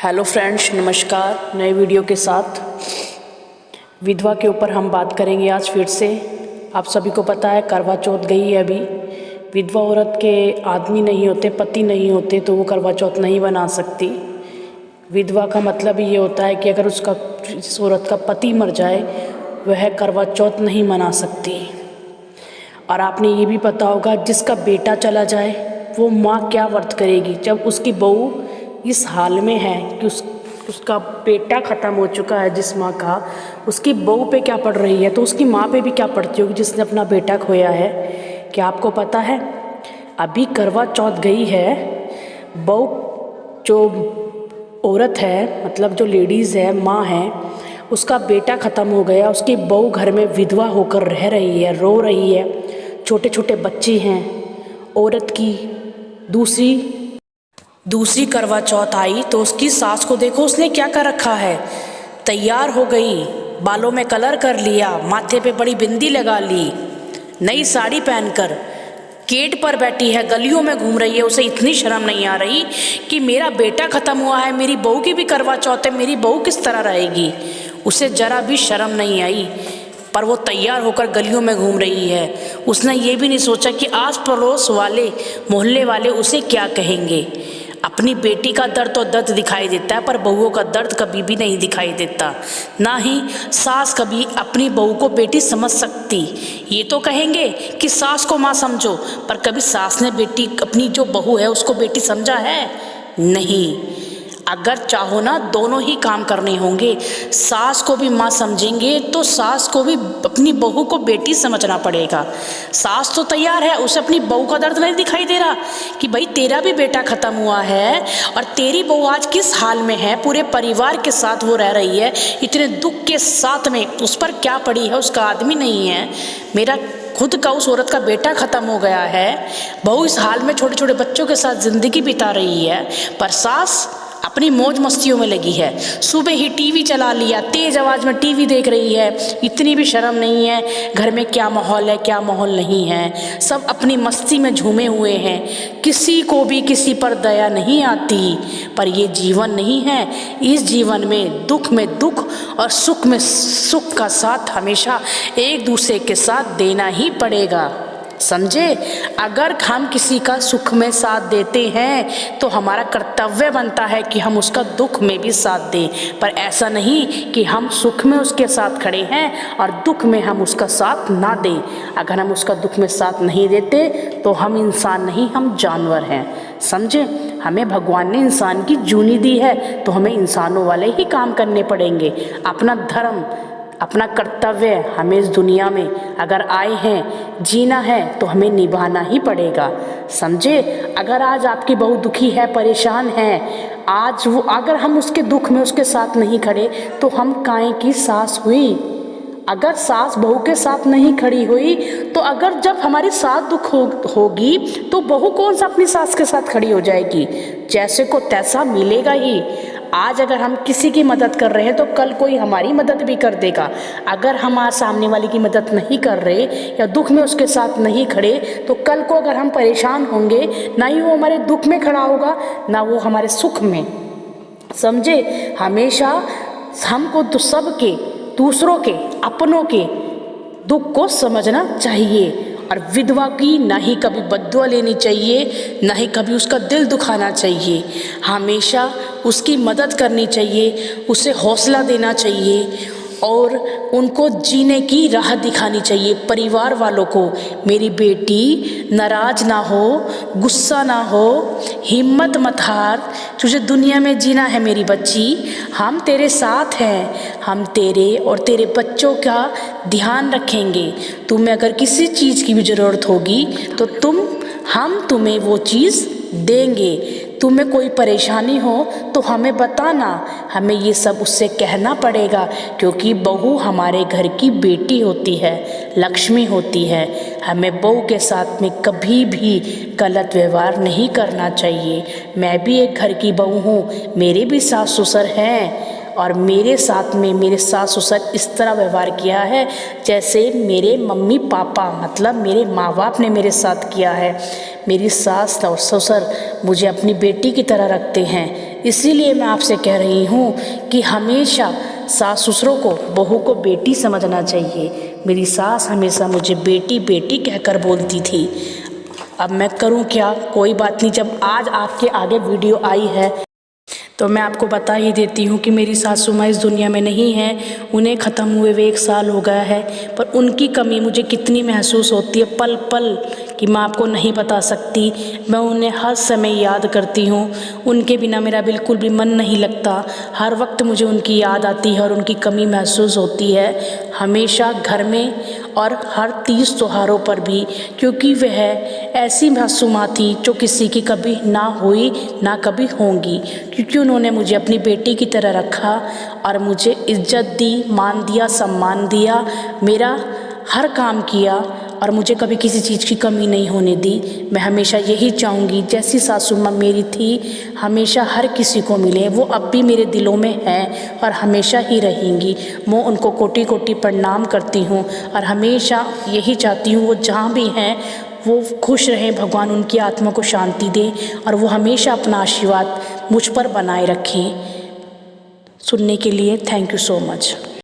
Hello friends, नमस्कार। नए video के साथ विधवा के ऊपर हम बात करेंगे आज फिर से। आप सभी को पता है करवा चौथ गई है अभी। विधवा औरत के आदमी नहीं होते, पति नहीं होते तो वो करवा चौथ नहीं बना सकती। विधवा का मतलब ये होता है कि अगर जिस औरत का पति मर जाए वह करवा चौथ नहीं मना सकती। और आपने ये भी पता होगा जिसका बेटा चला जाए वो माँ क्या व्रत करेगी जब उसकी बहू इस हाल में है कि उसका बेटा ख़त्म हो चुका है। जिस माँ का उसकी बहू पे क्या पड़ रही है तो उसकी माँ पे भी क्या पड़ती होगी जिसने अपना बेटा खोया है। क्या आपको पता है अभी करवा चौथ गई है, बहू जो औरत है मतलब जो लेडीज़ है, माँ है, उसका बेटा ख़त्म हो गया, उसकी बहू घर में विधवा होकर रह रही है, रो रही है, छोटे छोटे बच्चे हैं। औरत की दूसरी करवा चौथ आई तो उसकी सास को देखो उसने क्या कर रखा है। तैयार हो गई, बालों में कलर कर लिया, माथे पे बड़ी बिंदी लगा ली, नई साड़ी पहनकर गेट पर बैठी है, गलियों में घूम रही है। उसे इतनी शर्म नहीं आ रही कि मेरा बेटा ख़त्म हुआ है, मेरी बहू की भी करवा चौथ है, मेरी बहू किस तरह रहेगी। उसे ज़रा भी शर्म नहीं आई, पर वो तैयार होकर गलियों में घूम रही है। उसने ये भी नहीं सोचा कि आस पड़ोस वाले, मोहल्ले वाले उसे क्या कहेंगे। अपनी बेटी का दर्द तो दर्द दिखाई देता है पर बहुओं का दर्द कभी भी नहीं दिखाई देता। ना ही सास कभी अपनी बहू को बेटी समझ सकती। ये तो कहेंगे कि सास को माँ समझो, पर कभी सास ने बेटी, अपनी जो बहू है उसको बेटी समझा है? नहीं। अगर चाहो ना दोनों ही काम करने होंगे। सास को भी माँ समझेंगे तो सास को भी अपनी बहू को बेटी समझना पड़ेगा। सास तो तैयार है, उसे अपनी बहू का दर्द नहीं दिखाई दे रहा कि भाई तेरा भी बेटा ख़त्म हुआ है और तेरी बहू आज किस हाल में है, पूरे परिवार के साथ वो रह रही है, इतने दुख के साथ में उस पर क्या पड़ी है, उसका आदमी नहीं है, मेरा खुद का उस औरत का बेटा ख़त्म हो गया है, बहू इस हाल में छोटे छोटे बच्चों के साथ ज़िंदगी बिता रही है, पर सास अपनी मौज मस्तियों में लगी है। सुबह ही टीवी चला लिया, तेज आवाज़ में टीवी देख रही है, इतनी भी शर्म नहीं है घर में क्या माहौल है क्या माहौल नहीं है। सब अपनी मस्ती में झूमे हुए हैं, किसी को भी किसी पर दया नहीं आती। पर ये जीवन नहीं है, इस जीवन में दुख और सुख में सुख का साथ हमेशा एक दूसरे के साथ देना ही पड़ेगा, समझे। अगर हम किसी का सुख में साथ देते हैं तो हमारा कर्तव्य बनता है कि हम उसका दुख में भी साथ दें, पर ऐसा नहीं कि हम सुख में उसके साथ खड़े हैं और दुख में हम उसका साथ ना दें। अगर हम उसका दुख में साथ नहीं देते तो हम इंसान नहीं, हम जानवर हैं, समझे। हमें भगवान ने इंसान की जूनी दी है तो हमें इंसानों वाले ही काम करने पड़ेंगे। अपना धर्म, अपना कर्तव्य हमें इस दुनिया में अगर आए हैं, जीना है तो हमें निभाना ही पड़ेगा, समझे। अगर आज आपकी बहू दुखी है, परेशान है, आज वो अगर हम उसके दुख में उसके साथ नहीं खड़े तो हम काहे की सास हुई। अगर सास बहू के साथ नहीं खड़ी हुई तो अगर जब हमारी सास दुख होगी तो बहू कौन सा अपनी सास के साथ खड़ी हो जाएगी। जैसे को तैसा मिलेगा ही। आज अगर हम किसी की मदद कर रहे हैं तो कल कोई हमारी मदद भी कर देगा। अगर हम आज सामने वाले की मदद नहीं कर रहे या दुख में उसके साथ नहीं खड़े तो कल को अगर हम परेशान होंगे, ना ही वो हमारे दुख में खड़ा होगा ना वो हमारे सुख में, समझे। हमेशा हमको सबके, दूसरों के, अपनों के दुख को समझना चाहिए। और विधवा की ना ही कभी बद्दुआ लेनी चाहिए, ना ही कभी उसका दिल दुखाना चाहिए। हमेशा उसकी मदद करनी चाहिए, उसे हौसला देना चाहिए और उनको जीने की राह दिखानी चाहिए। परिवार वालों को, मेरी बेटी नाराज ना हो, गुस्सा ना हो, हिम्मत मत हार, तुझे दुनिया में जीना है मेरी बच्ची, हम तेरे साथ हैं, हम तेरे और तेरे बच्चों का ध्यान रखेंगे। तुम्हें अगर किसी चीज़ की भी ज़रूरत होगी तो हम तुम्हें वो चीज़ देंगे। तुम्हें कोई परेशानी हो तो हमें बताना, हमें ये सब उससे कहना पड़ेगा, क्योंकि बहू हमारे घर की बेटी होती है, लक्ष्मी होती है। हमें बहू के साथ में कभी भी गलत व्यवहार नहीं करना चाहिए। मैं भी एक घर की बहू हूँ, मेरे भी सास ससुर हैं और मेरे साथ में मेरे सास ससुर इस तरह व्यवहार किया है जैसे मेरे मम्मी पापा, मतलब मेरे माँ बाप ने मेरे साथ किया है। मेरी सास और ससुर मुझे अपनी बेटी की तरह रखते हैं। इसीलिए मैं आपसे कह रही हूँ कि हमेशा सास ससुरों को, बहू को बेटी समझना चाहिए। मेरी सास हमेशा मुझे बेटी बेटी कहकर बोलती थी। अब मैं करूँ क्या, कोई बात नहीं। जब आज आपके आगे वीडियो आई है तो मैं आपको बता ही देती हूँ कि मेरी सासू माँ इस दुनिया में नहीं है। उन्हें ख़त्म हुए हुए 1 साल हो गया है, पर उनकी कमी मुझे कितनी महसूस होती है पल पल कि मैं आपको नहीं बता सकती। मैं उन्हें हर समय याद करती हूँ। उनके बिना मेरा बिल्कुल भी मन नहीं लगता। हर वक्त मुझे उनकी याद आती है और उनकी कमी महसूस होती है, हमेशा घर में और हर तीज त्योहारों पर भी, क्योंकि वह ऐसी मासूमा थी जो किसी की कभी ना हुई ना कभी होंगी। क्योंकि उन्होंने मुझे अपनी बेटी की तरह रखा और मुझे इज्जत दी, मान दिया, सम्मान दिया, मेरा हर काम किया और मुझे कभी किसी चीज़ की कमी नहीं होने दी। मैं हमेशा यही चाहूँगी जैसी सासू माँ मेरी थी हमेशा हर किसी को मिले। वो अब भी मेरे दिलों में हैं और हमेशा ही रहेंगी। मैं उनको कोटि कोटि प्रणाम करती हूँ और हमेशा यही चाहती हूँ वो जहाँ भी हैं वो खुश रहें, भगवान उनकी आत्मा को शांति दे और वो हमेशा अपना आशीर्वाद मुझ पर बनाए रखें। सुनने के लिए थैंक यू सो मच।